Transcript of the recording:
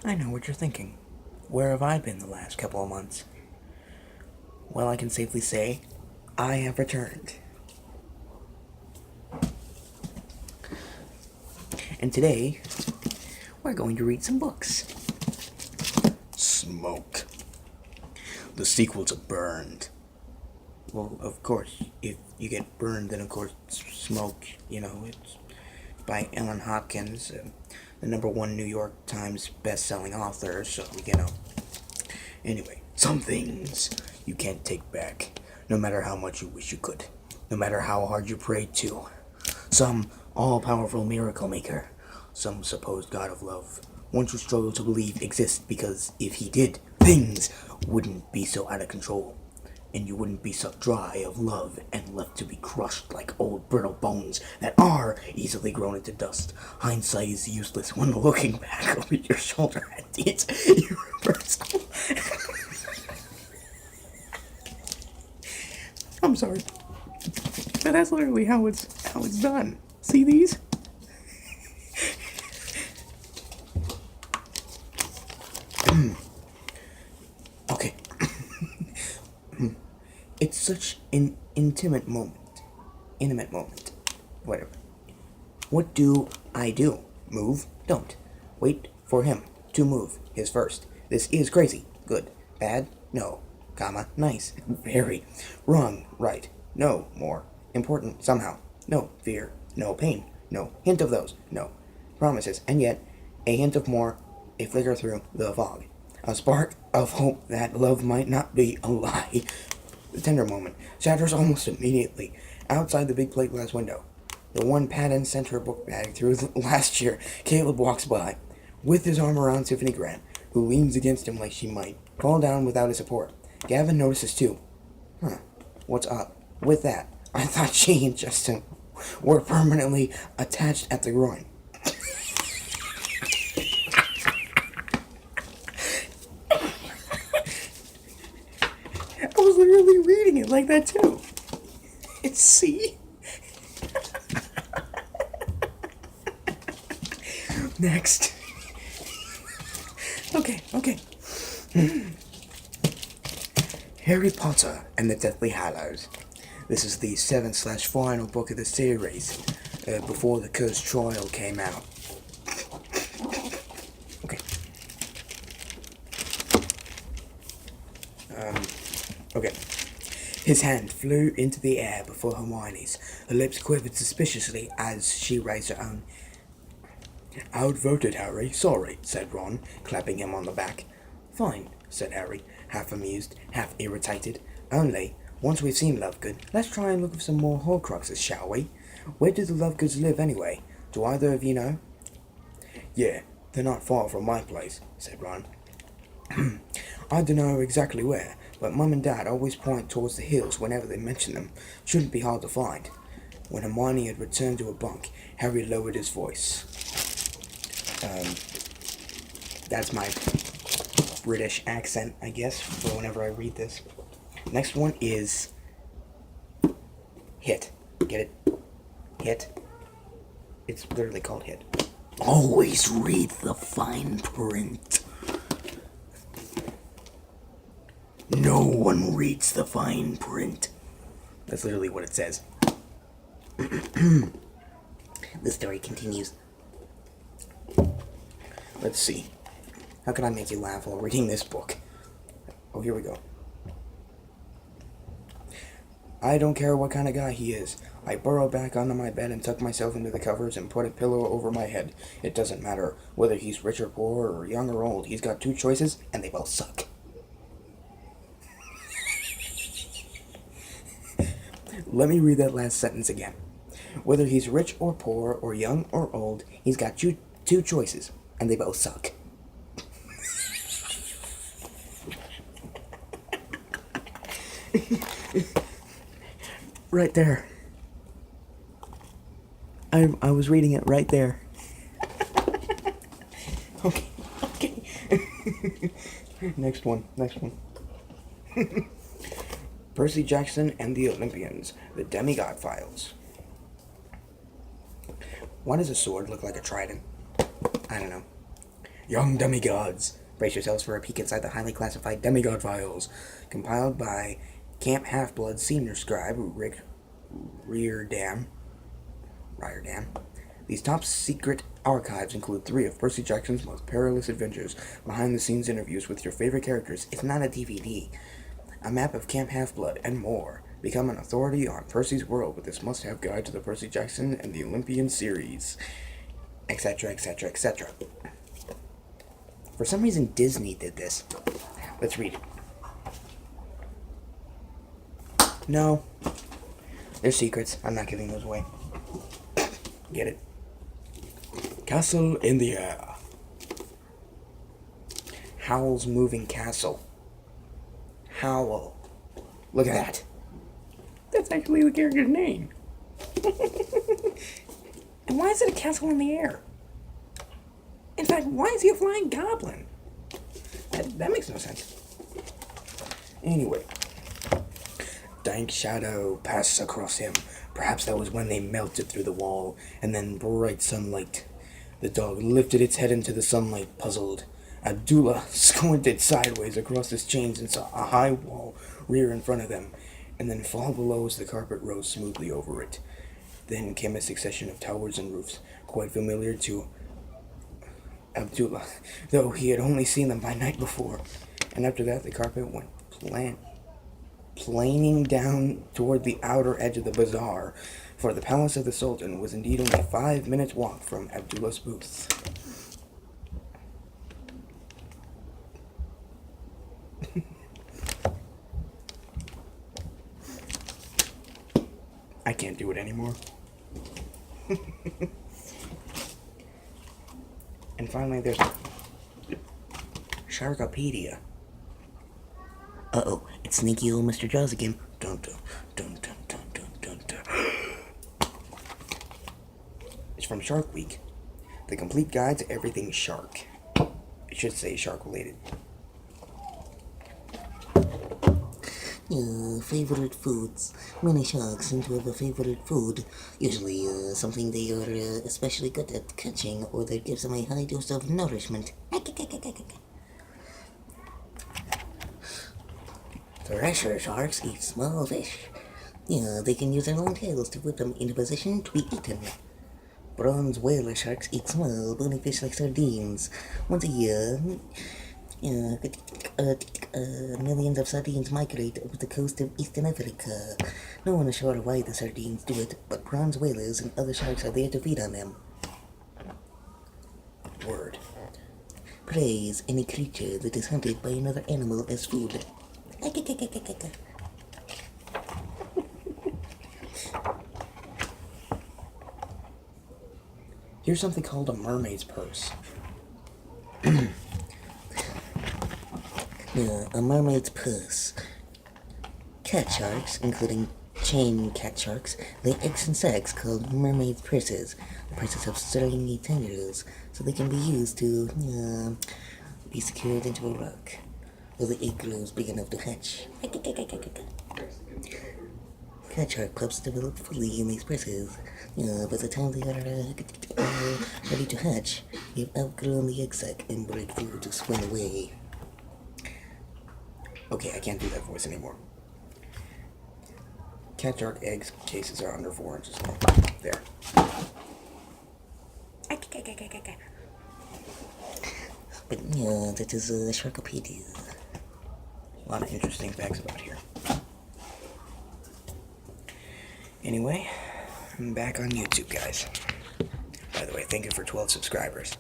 I know what you're thinking. Where have I been the last couple of months? Well, I can safely say I have returned. And today, we're going to read some books. Smoke. The sequel to Burned. Well, of course, if you get burned, then of course, Smoke, it's by Ellen Hopkins, the #1 New York Times best-selling author, so, Anyway, some things you can't take back, no matter how much you wish you could, no matter how hard you prayed to. Some all-powerful miracle maker, some supposed god of love, one you struggle to believe exists because if he did, things wouldn't be so out of control, and you wouldn't be sucked dry of love and left to be crushed like old brittle bones that are easily grown into dust. Hindsight is useless when looking back over your shoulder at deeds irreversible. I'm sorry, but that's literally how it's done. See these? Okay. It's such an intimate moment. Whatever. What do I do? Move? Don't. Wait for him to move his first. This is crazy. Good. Bad? No. Comma. Nice. Very. Wrong. Right. No. More. Important. Somehow. No. Fear. No. Pain. No. Hint of those. No. Promises. And yet, a hint of more. A flicker through the fog. A spark of hope that love might not be a lie. The tender moment shatters almost immediately outside the big plate glass window. The one Patton sent her book bag through last year. Caleb walks by, with his arm around Tiffany Grant, who leans against him like she might fall down without his support. Gavin notices too. What's up with that? I thought she and Justin were permanently attached at the groin. I was literally reading it like that too. It's C. Next. Okay. Harry Potter and the Deathly Hallows. This is the 7th/final book of the series, before the Cursed Trial came out. Okay. Okay. His hand flew into the air before Hermione's. Her lips quivered suspiciously as she raised her own. Outvoted, Harry. Sorry, said Ron, clapping him on the back. Fine, said Harry, half amused, half irritated. Only, once we've seen Lovegood, let's try and look for some more Horcruxes, shall we? Where do the Lovegoods live, anyway? Do either of you know? Yeah, they're not far from my place, said Ron. I don't know exactly where, but Mum and Dad always point towards the hills whenever they mention them. Shouldn't be hard to find. When Hermione had returned to her bunk, Harry lowered his voice. That's my British accent, I guess, for whenever I read this. Next one is Hit. Get it? Hit. It's literally called Hit. Always read the fine print. No one reads the fine print. That's literally what it says. The story continues. Let's see. How can I make you laugh while reading this book? Oh, here we go. I don't care what kind of guy he is. I burrow back under my bed and tuck myself into the covers and put a pillow over my head. It doesn't matter whether he's rich or poor or young or old. He's got 2 choices, and they both suck. Let me read that last sentence again. Whether he's rich or poor or young or old, he's got two choices, and they both suck. Right there. I was reading it right there. Okay. Next one. Percy Jackson and the Olympians, the Demigod Files. Why does a sword look like a trident? I don't know. Young demigods. Brace yourselves for a peek inside the highly classified demigod files, compiled by Camp Half-Blood senior scribe Rick Riordan. These top-secret archives include 3 of Percy Jackson's most perilous adventures, behind-the-scenes interviews with your favorite characters, if not a DVD, a map of Camp Half-Blood, and more. Become an authority on Percy's world with this must-have guide to the Percy Jackson and the Olympian series, etc., etc., etc. For some reason, Disney did this. Let's read it. No. They're secrets. I'm not giving those away. Get it? Castle in the air. Howl's moving castle. Howl. Look at that. That's actually the character's name. And why is it a castle in the air? In fact, why is he a flying goblin? That makes no sense. Anyway. Dank shadow passed across him. Perhaps that was when they melted through the wall, and then bright sunlight. The dog lifted its head into the sunlight, puzzled. Abdullah squinted sideways across his chains and saw a high wall rear in front of them, and then fall below as the carpet rose smoothly over it. Then came a succession of towers and roofs, quite familiar to Abdullah, though he had only seen them by night before. And after that, the carpet went planing down toward the outer edge of the bazaar, for the palace of the Sultan was indeed only 5 minutes' walk from Abdullah's booth. I can't do it anymore. And finally, there's Sharkopedia. Uh-oh, it's sneaky old Mr. Jaws again. Dun dun dun dun dun dun dun dun. It's from Shark Week. The complete guide to everything shark. It should say shark related. Favorite foods. Many sharks seem to have a favorite food. Usually something they are especially good at catching, or that gives them a high dose of nourishment. Thresher sharks eat small fish. They can use their long tails to put them in a position to be eaten. Bronze whaler sharks eat small, bony fish like sardines. Once a year, millions of sardines migrate over the coast of Eastern Africa. No one is sure why the sardines do it, but bronze whalers and other sharks are there to feed on them. Word. Praise any creature that is hunted by another animal as food. Here's something called a mermaid's purse. A mermaid's purse. Cat sharks, including chain cat sharks, lay eggs in sacks called mermaid's purses. The purses have stringy tendrils, so they can be used to be secured into a rock, while the egg grows big enough to hatch. Cat shark pups develop fully in these purses. By the time they are ready to hatch, they have outgrown the egg sac and break through to swim away. Okay, I can't do that voice anymore. Cat shark eggs cases are under 4 inches long. There. But that is Sharkopedia. A lot of interesting facts about here. Anyway, I'm back on YouTube, guys. By the way, thank you for 12 subscribers.